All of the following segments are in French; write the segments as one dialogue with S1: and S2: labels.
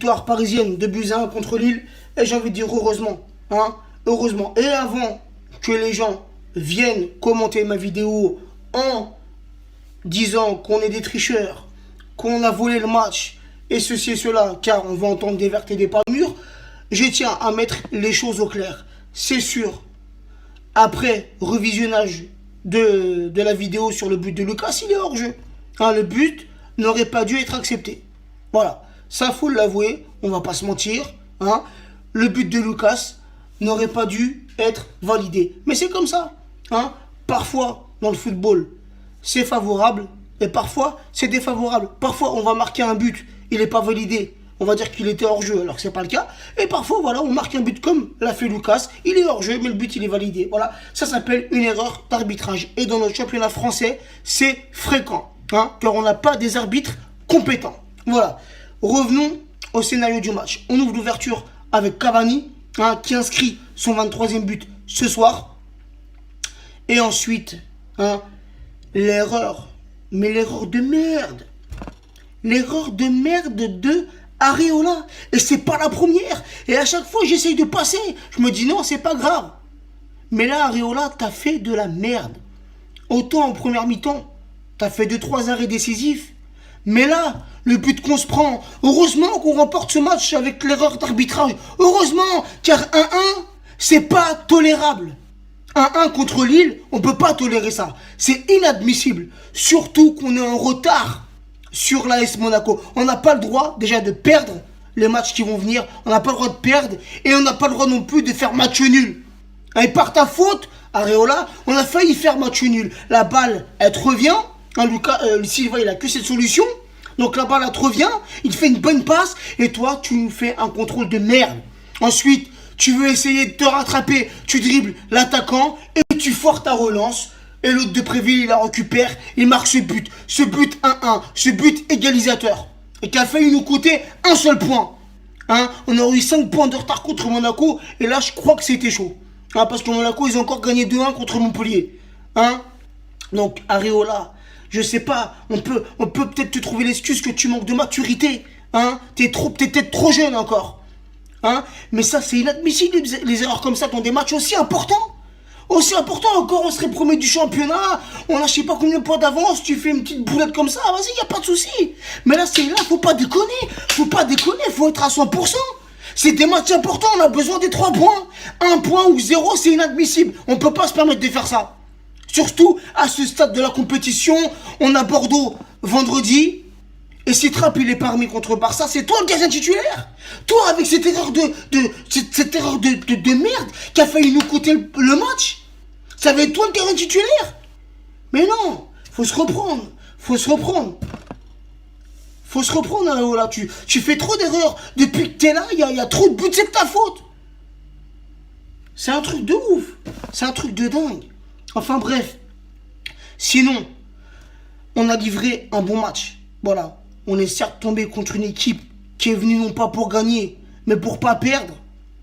S1: victoire parisienne de buts à 1 contre Lille. Et j'ai envie de dire heureusement. Hein, heureusement. Et avant que les gens viennent commenter ma vidéo en disant qu'on est des tricheurs, qu'on a volé le match, et ceci et cela, car on va entendre des vertes et des pas mûres, je tiens à mettre les choses au clair. C'est sûr, après revisionnage de la vidéo sur le but de Lucas, il est hors jeu. Hein, le but n'aurait pas dû être accepté. Voilà, ça faut l'avouer, on va pas se mentir. Hein, le but de Lucas n'aurait pas dû être validé. Mais c'est comme ça. Hein, parfois, dans le football, c'est favorable et parfois, c'est défavorable. Parfois, on va marquer un but, il n'est pas validé. On va dire qu'il était hors jeu alors que ce n'est pas le cas. Et parfois, voilà, on marque un but comme l'a fait Lucas. Il est hors jeu, mais le but, il est validé. Voilà, ça s'appelle une erreur d'arbitrage. Et dans notre championnat français, c'est fréquent. Hein, car on n'a pas des arbitres compétents. Voilà. Revenons au scénario du match. On ouvre l'ouverture avec Cavani, hein, qui inscrit son 23e but ce soir. Et ensuite, hein, l'erreur. Mais l'erreur de merde. L'erreur de merde de Areola. Et c'est pas la première. Et à chaque fois, j'essaye de passer. Je me dis non, c'est pas grave. Mais là, Areola, t'as fait de la merde. Autant en première mi-temps, t'as fait 2-3 arrêts décisifs. Mais là, le but qu'on se prend, heureusement qu'on remporte ce match avec l'erreur d'arbitrage. Heureusement, car 1-1, c'est pas tolérable. 1-1 contre Lille, on peut pas tolérer ça. C'est inadmissible. Surtout qu'on est en retard sur l'AS Monaco. On n'a pas le droit déjà de perdre les matchs qui vont venir. On n'a pas le droit de perdre et on n'a pas le droit non plus de faire match nul. Et par ta faute, Areola, on a failli faire match nul. La balle, elle te revient. Hein, Silva, il a que cette solution. Donc la balle, elle te revient. Il fait une bonne passe. Et toi, tu nous fais un contrôle de merde. Ensuite, tu veux essayer de te rattraper. Tu dribbles l'attaquant et tu foires ta relance. Et l'autre de Préville, il la récupère. Il marque ce but. Ce but 1-1. Ce but égalisateur. Et qui a failli nous coûter un seul point. Hein, on aurait eu 5 points de retard contre Monaco. Et là, je crois que c'était chaud. Hein, parce que Monaco, ils ont encore gagné 2-1 contre Montpellier. Hein, donc, Areola, je sais pas, on peut peut-être te trouver l'excuse que tu manques de maturité. Hein, t'es peut-être trop jeune encore. Hein, mais ça, c'est inadmissible, les erreurs comme ça dans des matchs aussi importants. Aussi important encore, on serait premier du championnat, on a je sais pas combien de points d'avance, tu fais une petite boulette comme ça, vas-y, y a pas de souci. Mais là, faut pas déconner, faut être à 100%. C'est des matchs importants, on a besoin des 3 points. 1 point ou 0, c'est inadmissible. On peut pas se permettre de faire ça. Surtout à ce stade de la compétition, on a Bordeaux vendredi. Et si Trapp il est parmi contre Barça, c'est toi le gardien titulaire. Toi avec cette erreur de merde qui a failli nous coûter le match. Ça va être toi le gardien titulaire. Mais non, faut se reprendre. Là, tu fais trop d'erreurs. Depuis que t'es là, il y a trop de buts, c'est de ta faute. C'est un truc de ouf. C'est un truc de dingue. Enfin bref. Sinon, on a livré un bon match. Voilà. On est certes tombé contre une équipe qui est venue non pas pour gagner, mais pour pas perdre.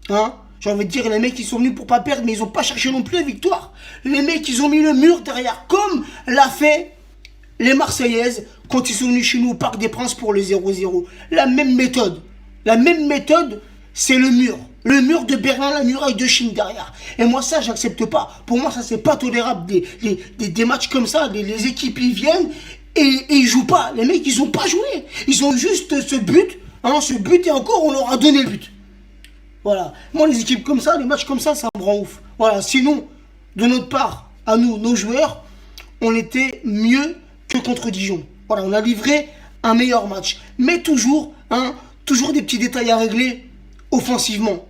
S1: Hein? J'ai envie de dire, les mecs, ils sont venus pour pas perdre, mais ils ont pas cherché non plus la victoire. Les mecs, ils ont mis le mur derrière, comme l'a fait les Marseillaises quand ils sont venus chez nous au Parc des Princes pour le 0-0. La même méthode, c'est le mur. Le mur de Berlin, la muraille de Chine derrière. Et moi, ça, j'accepte pas. Pour moi, ça, c'est pas tolérable. Des matchs comme ça, les équipes, ils viennent et ils jouent pas. Les mecs, ils ont pas joué. Ils ont juste ce but. Hein, ce but, et encore, on leur a donné le but. Voilà. Moi, les équipes comme ça, les matchs comme ça me rend ouf. Voilà. Sinon, de notre part, à nous, nos joueurs, on était mieux que contre Dijon. Voilà. On a livré un meilleur match. Mais toujours, toujours des petits détails à régler offensivement.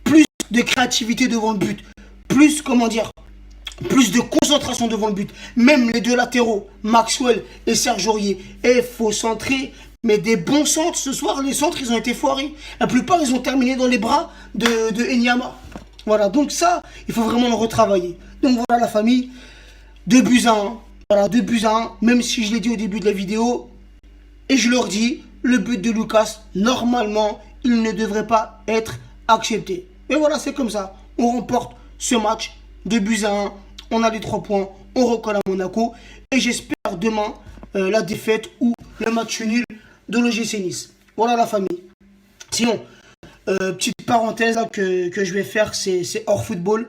S1: Plus de créativité devant le but. Plus de concentration devant le but. Même les deux latéraux, Maxwell et Serge Aurier. Et il faut centrer. Mais des bons centres, ce soir, les centres, ils ont été foirés. La plupart, ils ont terminé dans les bras de Enyama. Voilà, donc ça, il faut vraiment le retravailler. Donc voilà la famille, 2-1. Voilà, 2-1, même si je l'ai dit au début de la vidéo. Et je leur dis, le but de Lucas, normalement, il ne devrait pas être accepté. Et voilà, c'est comme ça. On remporte ce match, 2-1. On a les 3 points, on recolle à Monaco. Et j'espère demain la défaite ou le match nul de l'OGC Nice. Voilà la famille. Sinon, petite parenthèse là, que je vais faire, c'est hors football.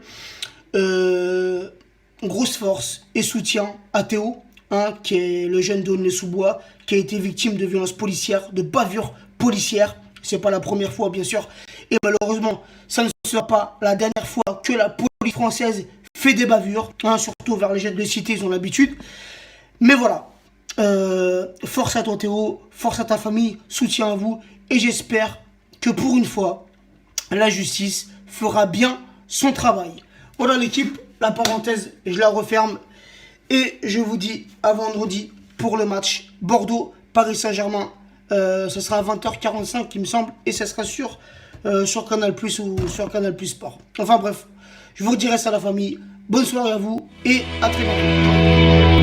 S1: Grosse force et soutien à Théo, hein, qui est le jeune d'Aulnay-sous-Bois, qui a été victime de violences policières, de bavures policières. C'est pas la première fois, bien sûr. Et malheureusement, ça ne sera pas la dernière fois que la police française fait des bavures, hein, surtout vers les jeunes de cité, ils ont l'habitude. Mais voilà, force à toi Théo, force à ta famille, soutien à vous, et j'espère que pour une fois, la justice fera bien son travail. Voilà l'équipe, la parenthèse, je la referme, et je vous dis à vendredi pour le match Bordeaux-Paris Saint-Germain. Ce sera à 20h45 il me semble, et ça sera sur Canal Plus ou sur Canal Plus Sport. Enfin bref, je vous dirai ça à la famille. Bonne soirée à vous et à très bientôt.